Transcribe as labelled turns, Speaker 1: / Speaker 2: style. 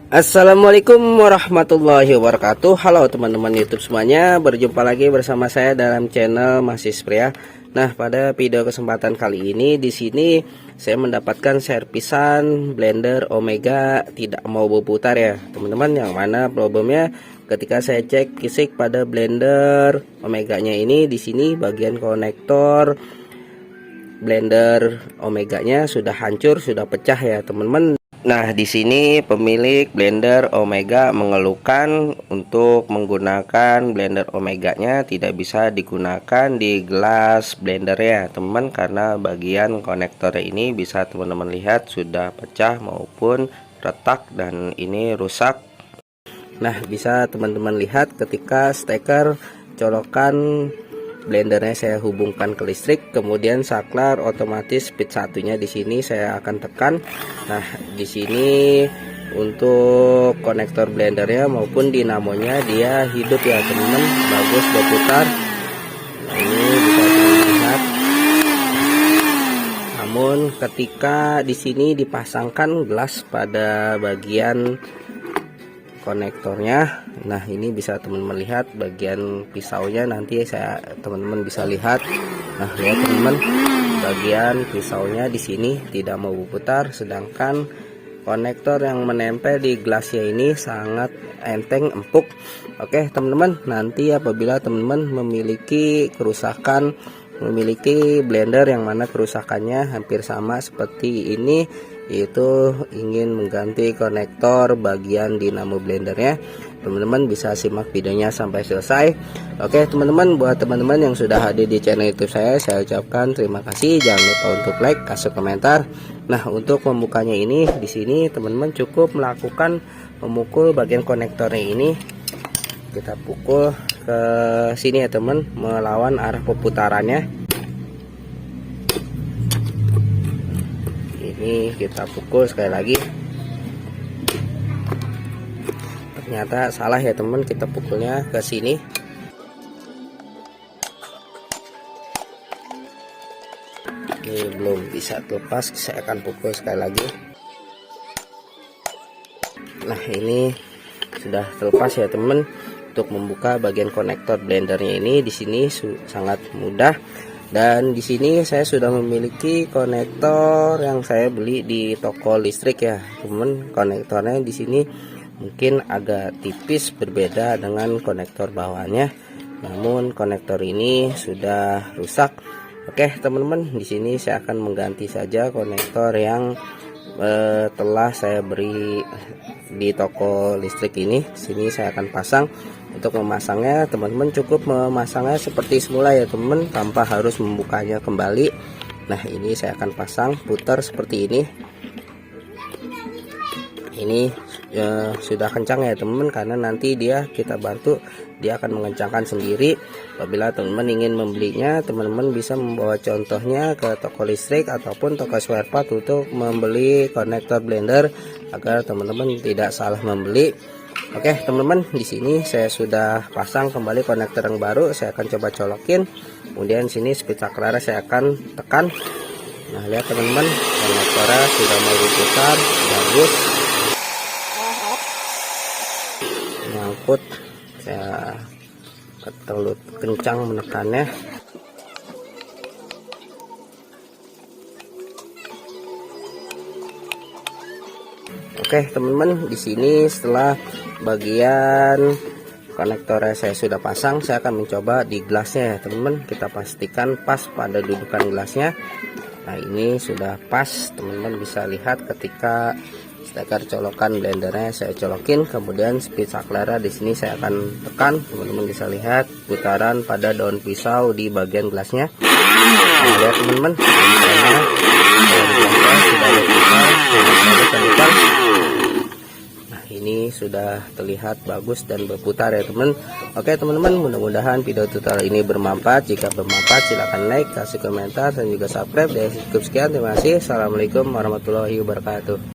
Speaker 1: Assalamualaikum warahmatullahi wabarakatuh. Halo teman-teman YouTube semuanya, berjumpa lagi bersama saya dalam channel Masis Pria. Nah, pada video kesempatan kali ini di sini saya mendapatkan servisan blender Omega tidak mau berputar ya, teman-teman. Yang mana problemnya ketika saya cek fisik pada blender Omeganya ini, di sini bagian konektor blender Omeganya sudah hancur, sudah pecah ya, teman-teman. Nah, di sini pemilik blender Omega mengeluhkan untuk menggunakan blender Omeganya tidak bisa digunakan di gelas blender ya, teman, karena bagian konektor ini bisa teman-teman lihat sudah pecah maupun retak dan ini rusak. Nah, bisa teman-teman lihat ketika steker colokan blendernya saya hubungkan ke listrik, kemudian saklar otomatis speed satunya di sini saya akan tekan. Nah, di sini untuk konektor blendernya maupun dinamonya dia hidup ya, teman-teman, bagus berputar. Nah, ini bisa dilihat. Namun ketika di sini dipasangkan gelas pada bagian konektornya, nah ini bisa teman-teman lihat bagian pisaunya, nanti saya teman-teman bisa lihat. Nah, lihat teman-teman, bagian pisaunya di sini tidak mau berputar, sedangkan konektor yang menempel di gelasnya ini sangat enteng, empuk. Oke teman-teman, nanti apabila teman-teman memiliki kerusakan, memiliki blender yang mana kerusakannya hampir sama seperti ini, yaitu ingin mengganti konektor bagian dinamo blendernya, teman-teman bisa simak videonya sampai selesai. Oke teman-teman, buat teman-teman yang sudah hadir di channel YouTube saya ucapkan terima kasih. Jangan lupa untuk like, kasih komentar. Nah, untuk membukanya ini di sini teman-teman cukup melakukan memukul bagian konektornya ini. Kita pukul ke sini ya teman, melawan arah perputarannya. Ini kita pukul sekali lagi. Ternyata salah ya teman, kita pukulnya ke sini. Ini belum bisa terlepas, saya akan pukul sekali lagi. Nah, ini sudah terlepas ya teman. Untuk membuka bagian konektor blendernya ini di sini sangat mudah. Dan di sini saya sudah memiliki konektor yang saya beli di toko listrik ya, teman. Konektornya di sini mungkin agak tipis berbeda dengan konektor bawahnya. Namun konektor ini sudah rusak. Oke, teman-teman, di sini saya akan mengganti saja konektor yang telah saya beri di toko listrik ini. Sini saya akan pasang. Untuk memasangnya teman-teman cukup memasangnya seperti semula ya teman, tanpa harus membukanya kembali. Nah, ini saya akan pasang putar seperti ini. Ini sudah kencang ya teman, karena nanti kita bantu dia akan mengencangkan sendiri. Apabila teman-teman ingin membelinya, teman-teman bisa membawa contohnya ke toko listrik ataupun toko spare part untuk membeli konektor blender agar teman-teman tidak salah membeli. Oke teman-teman, di sini saya sudah pasang kembali konektor yang baru. Saya akan coba colokin. Kemudian sini speed saklarnya saya akan tekan. Nah, lihat teman-teman, konektornya sudah mau diputar, bagus. Nyangkut, saya terlalu kencang menekannya. Oke teman-teman, di sini setelah bagian konektornya saya sudah pasang, saya akan mencoba di gelasnya ya teman-teman. Kita pastikan pas pada dudukan gelasnya. Nah, ini sudah pas, teman-teman bisa lihat ketika steker colokan blendernya saya colokin, kemudian speed saklarnya di sini saya akan tekan. Teman-teman bisa lihat putaran pada daun pisau di bagian gelasnya. Nah, lihat teman-teman, sudah berputar. Nah, ini sudah terlihat bagus dan berputar ya teman. Oke teman-teman, mudah-mudahan video tutorial ini bermanfaat. Jika bermanfaat silahkan like, kasih komentar, dan juga subscribe. Dari cukup sekian, terima kasih. Assalamualaikum warahmatullahi wabarakatuh.